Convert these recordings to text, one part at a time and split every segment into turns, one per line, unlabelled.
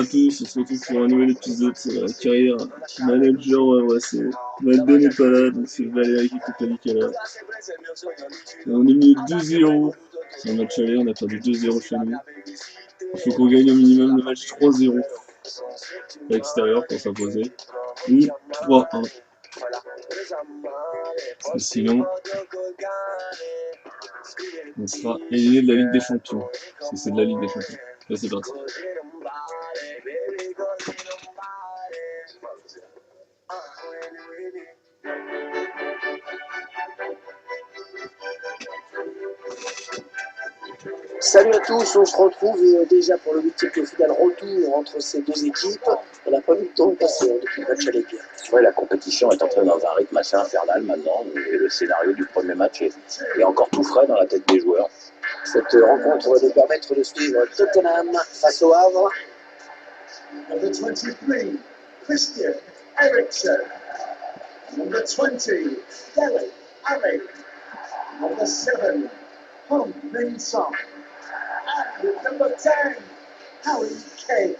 à tous, on se retrouve pour un nouvel épisode sur la carrière manager. Ouais, c'est Malden n'est pas là, donc c'est Valérie qui est qui est là. Et on est mis 2-0. C'est un match aller, on a perdu 2-0 chez nous. Il faut qu'on gagne au minimum le match 3-0 à l'extérieur pour s'imposer. Ou 3-1. Parce que sinon, on sera éliminé de la Ligue des Champions. Parce que c'est de la Ligue des Champions. Là, c'est parti.
Salut à tous, on se retrouve déjà pour le huitième de finale retour entre ces deux équipes. On n'a pas eu le temps de passer depuis le match aller bien.
Ouais, la compétition est entrée dans un rythme assez infernal maintenant et le scénario du premier match est encore tout frais dans la tête des joueurs.
Cette rencontre va nous permettre de suivre Tottenham face au Havre.
Number 23, Christian Eriksen. Number 20, Dele Alli. Number 7, Hong Min Son. And number 10, Harry Kane.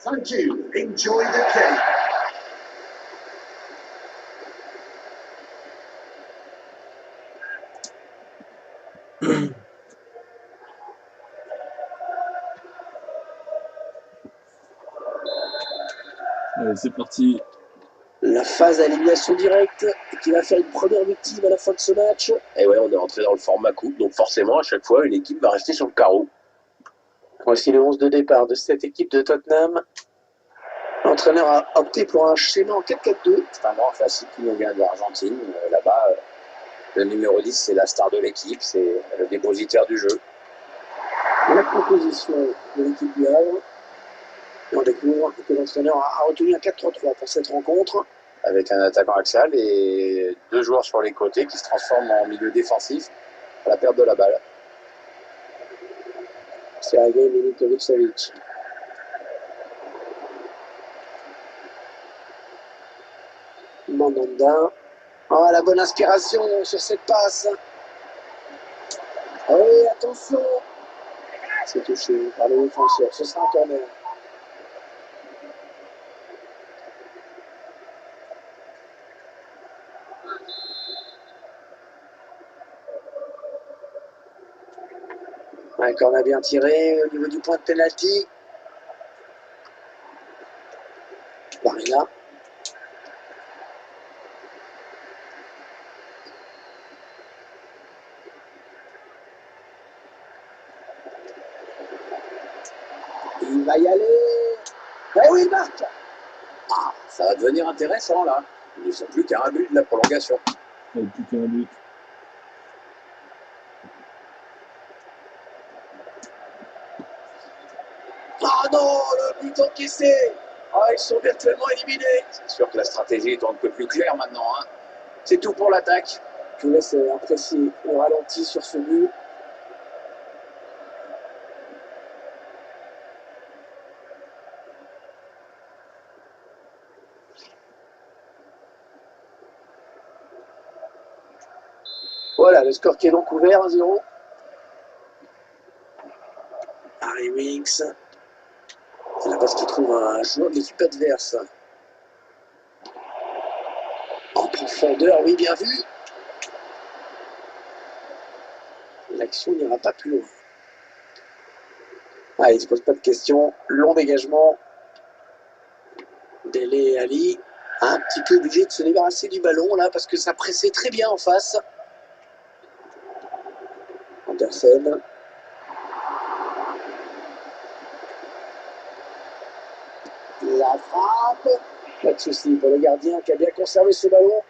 Thank you. Enjoy the cake.
Allez, c'est parti.
La phase à élimination directe qui va faire une première victime à la fin de ce match.
Et ouais, on est rentré dans le format coupe, donc forcément, à chaque fois, une équipe va rester sur le carreau.
Voici le 11 de départ de cette équipe de Tottenham. L'entraîneur a opté pour un schéma en 4-4-2.
C'est un grand classique qui nous vient d'Argentine. Là-bas, le numéro 10, c'est la star de l'équipe, c'est le dépositaire du jeu.
La composition de l'équipe du Havre. Et on découvre que l'entraîneur a retenu un 4-3-3 pour cette rencontre.
Avec un attaquant axial et deux joueurs sur les côtés qui se transforment en milieu défensif à la perte de la balle.
Sergej Milinkovic-Savic. Mandanda. Oh, la bonne inspiration sur cette passe. Ah oui, attention. C'est touché par le défenseur. Ce sera un corner. Un corner bien tiré au niveau du point de pénalty. Barilla. Il va y aller. Eh oui, il marque.
Ah, ça va devenir intéressant là. Ils ne sont plus qu'à un but de la prolongation.
Allez, plus qu'un but.
Ah non, le but encaissé. Ah, ils sont virtuellement éliminés.
C'est sûr que la stratégie est un peu plus claire maintenant. Hein. C'est tout pour l'attaque.
Je vous laisse apprécier le ralenti sur ce but. Voilà, le score qui est donc ouvert, 1-0. Harry Winks. C'est là parce qu'il trouve un joueur de l'équipe adverse. En profondeur, oui, bien vu. L'action n'ira pas plus loin. Ah, il ne se pose pas de questions. Long dégagement. Dele Ali. Un petit peu obligé de se débarrasser du ballon là parce que ça pressait très bien en face. Andersen. La frappe. Pas de souci pour le gardien qui a bien conservé ce ballon.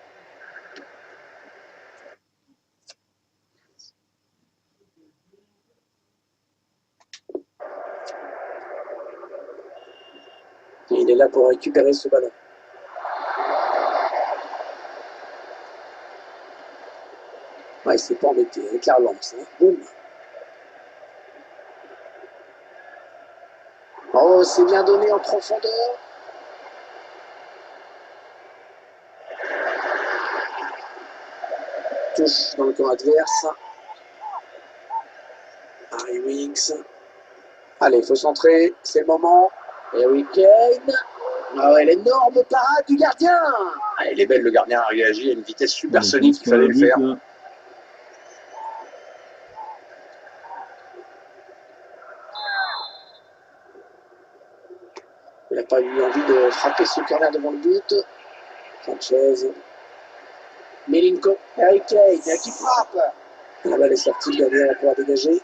Et il est là pour récupérer ce ballon. Ouais, il s'est pas embêté avec la relance. Hein. Boum. Oh, c'est bien donné en profondeur. Touche dans le camp adverse. Harry Winks. Allez, il faut centrer. C'est le moment. Harry Kane. Ah ouais, l'énorme parade du gardien.
Ah, il est belle, le gardien a réagi à une vitesse supersonique, il fallait le faire.
Là.
Il n'a pas eu envie de frapper ce corner devant le but. Sanchez. Milinko. Harry Kane qui frappe. La balle est sortie, le gardien va pouvoir dégager.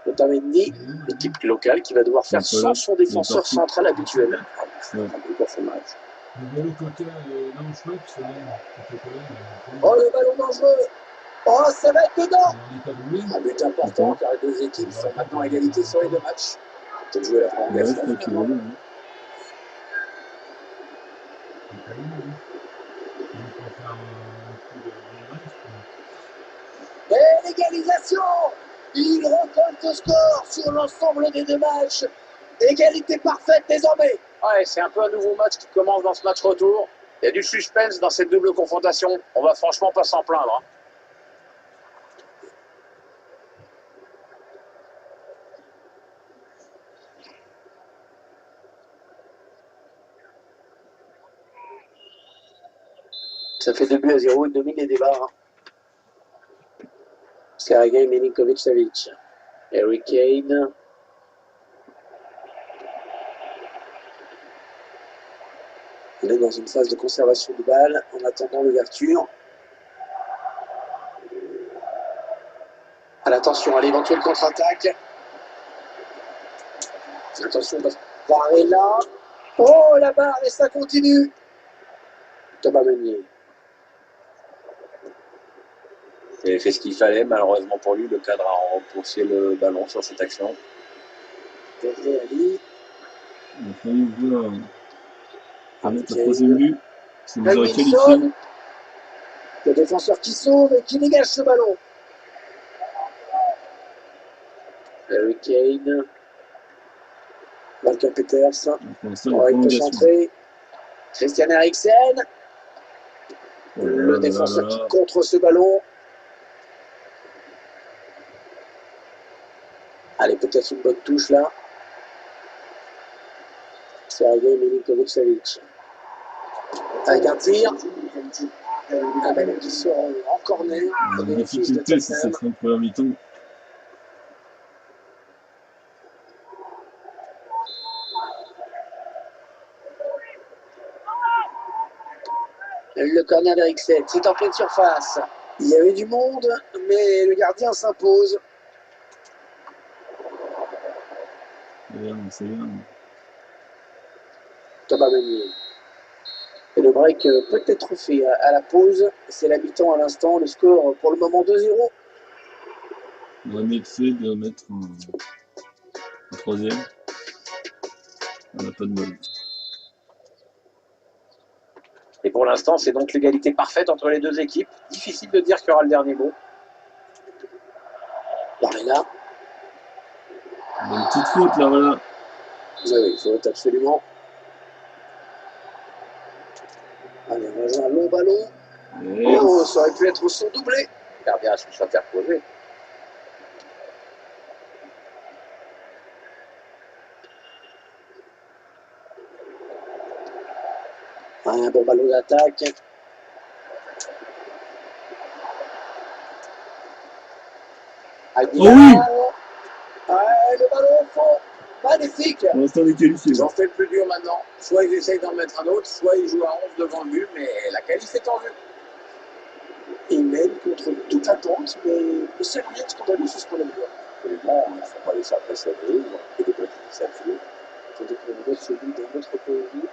Otamendi, l'équipe locale qui va devoir faire sans son défenseur central habituel.
Pour ce match.
Oh, le ballon dangereux. Oh, ça va être dedans. Un but important car les deux équipes sont maintenant à égalité sur les deux matchs. Peut-être jouer la prolongation. Et l'égalisation. Il recolle ce score sur l'ensemble des deux matchs. Égalité parfaite désormais.
Ouais, c'est un peu un nouveau match qui commence dans ce match retour. Il y a du suspense dans cette double confrontation. On va franchement pas s'en plaindre. Hein.
Ça fait 2-0, il domine les débats. Hein. Sergei Milinkovic-Savic. Harry Kane. Il est dans une phase de conservation de balle en attendant l'ouverture. Attention à l'éventuelle contre-attaque. Attention, barre est là. Oh, la barre, et ça continue. Thomas Meunier.
Il a fait ce qu'il fallait, malheureusement pour lui, le cadre a repoussé le ballon sur cette action.
Dele Ali.
On a failli voir le troisième but. Ça nous aurait qualifié.
Le défenseur qui sauve et qui dégage ce ballon. Harry Kane. Walker Peters. Oh, il peut centrer. Christian Eriksen. Le défenseur qui contre ce ballon. Allez, peut-être une bonne touche là. Sergei Milinkovic-Savic. Avec un tir. Un ballon qui sort en corner.
La difficulté, c'est cette fin de première mi-temps.
Le corner d'Eriksen, c'est en pleine surface. Il y avait du monde, mais le gardien s'impose.
C'est bien.
Thomas Meunier. Et le break peut être fait à la pause. C'est la mi-temps à l'instant. Le score pour le moment 2-0.
On a mieux fait de mettre un troisième. On n'a pas de bol.
Et pour l'instant, c'est donc l'égalité parfaite entre les deux équipes. Difficile de dire qu'il y aura le dernier mot.
Barella.
Une petite faute là, voilà.
Oui, il faut absolument. Allez, on va jouer un long ballon.
Yes.
Oh, ça aurait pu être son doublé.
Le gardien se soit interposé.
Un bon ballon d'attaque. Aguilar.
Oh
Le ballon au fond. Magnifique.
Pour l'instant, on est qualifié.
Ils ont fait le plus dur maintenant. Soit ils essayent d'en mettre un autre, soit ils jouent à 11 devant le but, mais la qualif est en vue.
Il mène contre toute attente, mais c'est rien scandaleux sur ce qu'on a vu.
Absolument, il ne faut pas laisser impressionner. Ils ont fait des petites initiatives.
Tandis qu'on voit celui d'un autre point de vue.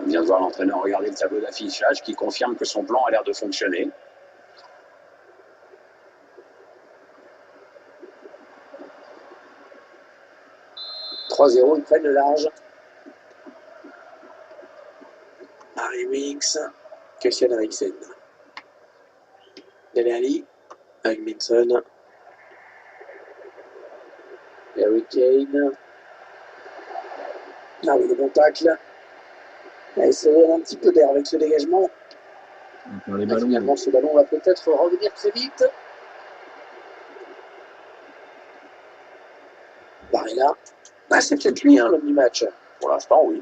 On vient de voir l'entraîneur regarder le tableau d'affichage qui confirme que son plan a l'air de fonctionner.
« 3-0, ils prennent le large. Harry Winks, Christian Eriksen. Dele Alli, Hugminson. Harry Kane. Ah oui, le bon tacle. Il se donne un petit peu d'air avec ce dégagement.
On perd les ballons.
Finalement, ce ballon va peut-être revenir très vite. Barella. Ah, c'est peut-être lui, hein, l'homme du match.
Pour l'instant, oui.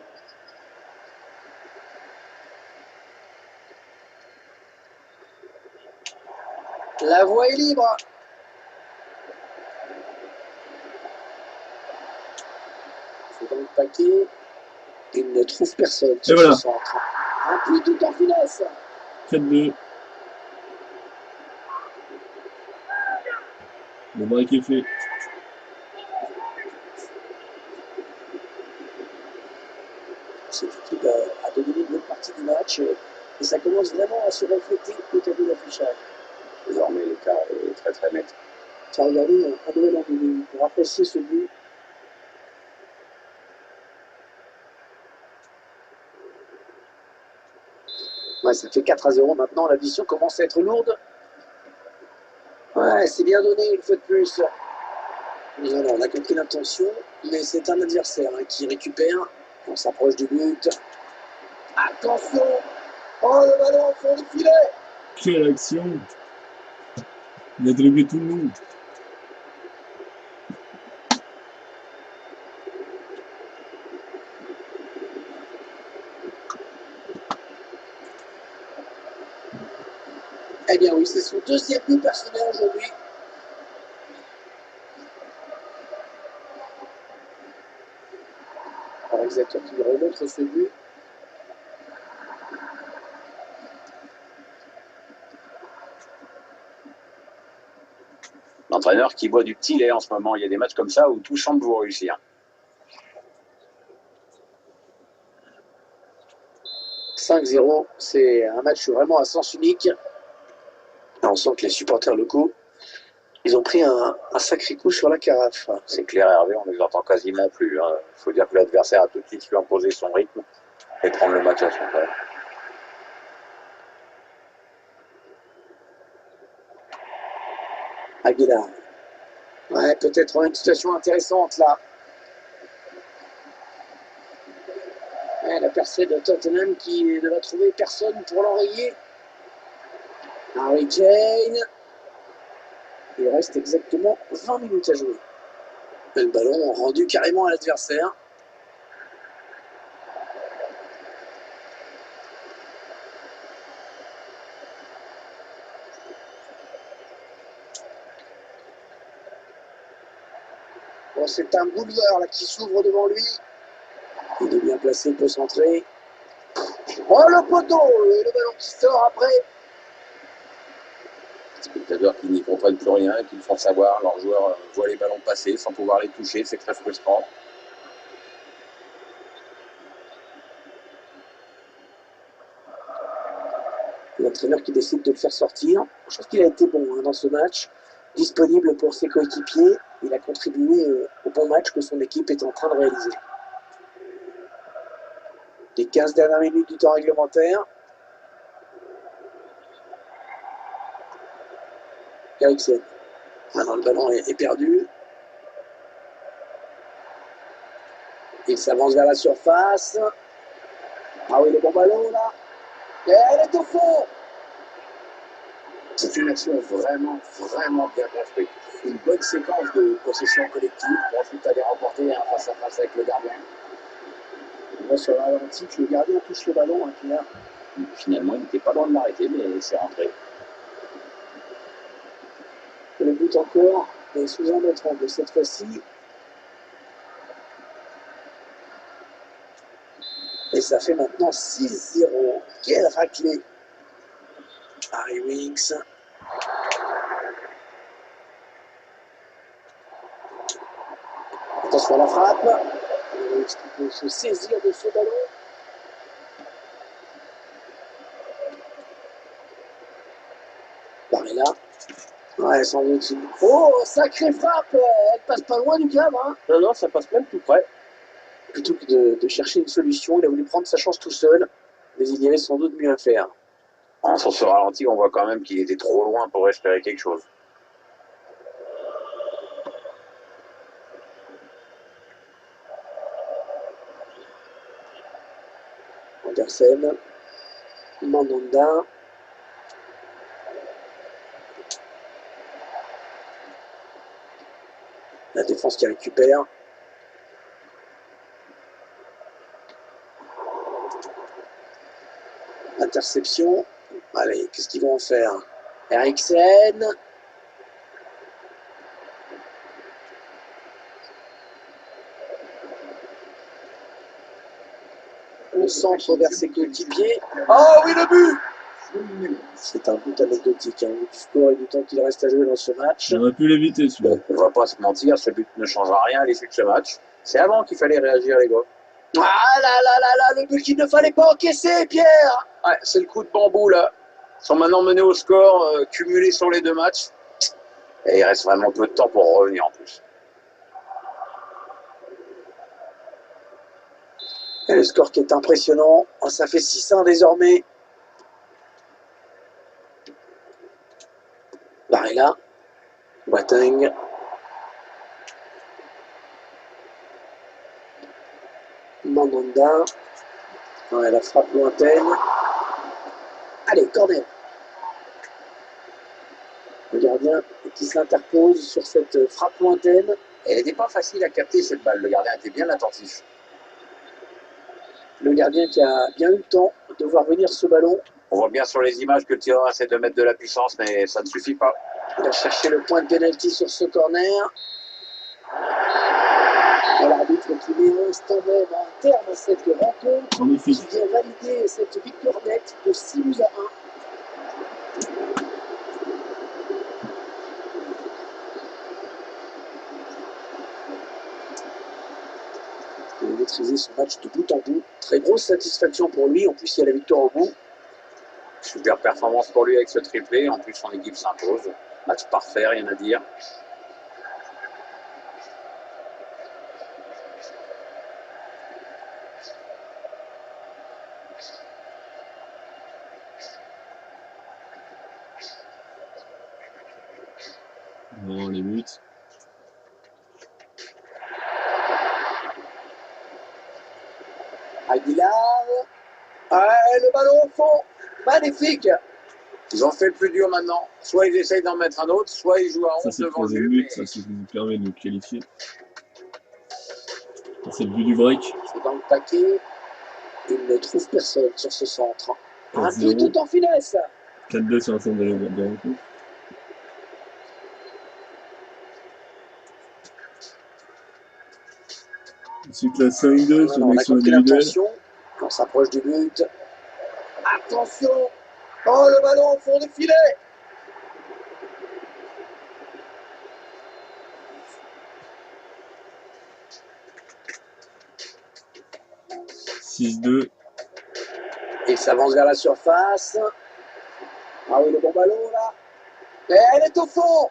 La voie est libre. C'est dans le paquet. Il ne trouve personne sur
voilà.
ce centre. Un peu tout en finesse.
4-2. Le break est fait.
Cette équipe a dominé une bonne partie du match et ça commence vraiment à se refléter au tableau d'affichage.
Désormais, l'écart est très très net.
Ça regardez un nouvel angle pour apprécier ce but. Ouais, ça fait 4-0 maintenant, l'addition commence à être lourde. Ouais, c'est bien donné une fois de plus. Non, on a compris l'intention, mais c'est un adversaire qui récupère. On s'approche du but. Attention! Oh, le ballon au fond du filet!
Quelle action! Il a dribblé tout le monde.
Eh bien oui, c'est son deuxième but personnel aujourd'hui. Réalisateur qui lui remontre ce but.
L'entraîneur qui boit du petit lait en ce moment. Il y a des matchs comme ça où tout semble vous réussir.
5-0, c'est un match vraiment à sens unique. On sent que les supporters locaux, ils ont pris un sacré coup sur la carafe.
C'est clair, Hervé, on ne les entend quasiment plus. Il faut dire que l'adversaire a tout de suite su imposer son rythme et prendre le match à son temps.
Aguilar. Ouais, peut-être une situation intéressante là. Ouais, la percée de Tottenham qui ne va trouver personne pour l'enrayer. Harry Kane. Il reste exactement 20 minutes à jouer. Le ballon rendu carrément à l'adversaire. Bon, c'est un boulevard là qui s'ouvre devant lui. Il est bien placé, il peut centrer. Oh, le poteau! Et le ballon qui sort après.
Les spectateurs qui n'y comprennent plus rien, qui le font savoir, leurs joueurs voient les ballons passer sans pouvoir les toucher, c'est très frustrant.
L'entraîneur qui décide de le faire sortir. Je trouve qu'il a été bon dans ce match. Disponible pour ses coéquipiers. Il a contribué au bon match que son équipe est en train de réaliser. Les 15 dernières minutes du temps réglementaire. Eriksen. Maintenant, le ballon est perdu. Il s'avance vers la surface. Ah oui, le bon ballon là. Et elle est au fond.
C'est une action vraiment, vraiment bien construite. Une bonne séquence de possession collective pour ensuite aller remporter un face-à-face avec le gardien.
On voit sur la ralenti que le gardien touche le ballon, hein, Pierre.
Finalement, il n'était pas loin de l'arrêter, mais c'est rentré.
Le but encore, mais sous un autre angle cette fois-ci. Et ça fait maintenant 6-0. Quelle raclée. Harry Winks. Attention à la frappe. Winks qui peut se saisir de ce ballon. Barella. Ouais, sans doute. Oh, sacrée frappe. Elle passe pas loin du cadre. Hein.
Non, non, ça passe même tout près.
Plutôt que de chercher une solution, il a voulu prendre sa chance tout seul. Mais il y avait sans doute mieux à faire.
Sur ce ralenti, on voit quand même qu'il était trop loin pour espérer quelque chose.
Andersen, Mandanda. La défense qui récupère. Interception. Allez, qu'est-ce qu'ils vont en faire? Eriksen. Le centre vers ses coéquipiers. Oh oui, le but! C'est un but anecdotique, hein, du score et du temps qu'il reste à jouer dans ce match.
On aurait pu l'éviter celui-là.
On va pas se mentir, ce but ne changera rien à l'issue de ce match. C'est avant qu'il fallait réagir, les gars.
Ah là là là là, le but qu'il ne fallait pas encaisser, Pierre!
Ouais, c'est le coup de bambou, là. Ils sont maintenant menés au score, cumulé sur les deux matchs. Et il reste vraiment peu de temps pour revenir en plus.
Et le score qui est impressionnant. Oh, ça fait 6-1 désormais. Barella. Boateng. Mandanda. Ouais, la frappe lointaine. Allez, corner. Le gardien qui s'interpose sur cette frappe lointaine.
Elle n'était pas facile à capter cette balle. Le gardien était bien attentif.
Le gardien qui a bien eu le temps de voir venir ce ballon.
On voit bien sur les images que le tireur essaie de mettre de la puissance, mais ça ne suffit pas.
Il a cherché le point de pénalty sur ce corner. Et l'arbitre qui met un instant même un terme à cette rencontre.
Magnifique.
Qui vient valider cette victoire nette de 6-1. Il a maîtrisé ce match de bout en bout. Très grosse satisfaction pour lui. En plus, il y a la victoire au bout.
Super performance pour lui avec ce triplé. En plus, son équipe s'impose. Match parfait, rien à dire.
Non, les buts.
Aguilar. Ah, le ballon au fond. Magnifique.
Ils ont fait le plus dur maintenant. Soit ils essayent d'en mettre un autre, soit ils jouent à 11
Ça, c'est le
devant le
troisième
but.
but. Ça, c'est ce qui nous permet de nous qualifier. Ça, c'est le but du break.
C'est dans le paquet. Il ne trouve personne sur ce centre. Un
4-0.
but tout en finesse.
4-2 sur l'ensemble de la rencontre. Ensuite, la 5-2 sur
On
une
a
action
compris
individuelle.
l'intention. On s'approche du but. Attention. Oh, le ballon au fond du filet. Il s'avance vers la surface. Ah oui, le bon ballon là. Et elle est au fond.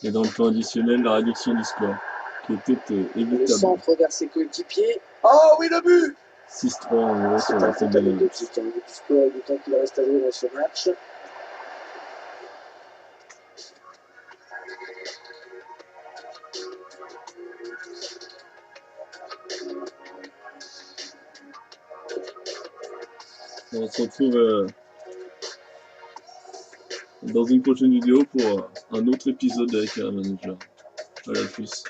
Et dans le temps additionnel, la réduction du score, qui était
Le
évitable.
centre vers ses coéquipiers. Oh oui, le but.
6-3 en gros
C'est
sur la
un
fin
foot
de
anecdotique, hein, du score et du temps qu'il reste à jouer dans ce match.
On se retrouve dans une prochaine vidéo pour un autre épisode avec un manager. Voilà, plus.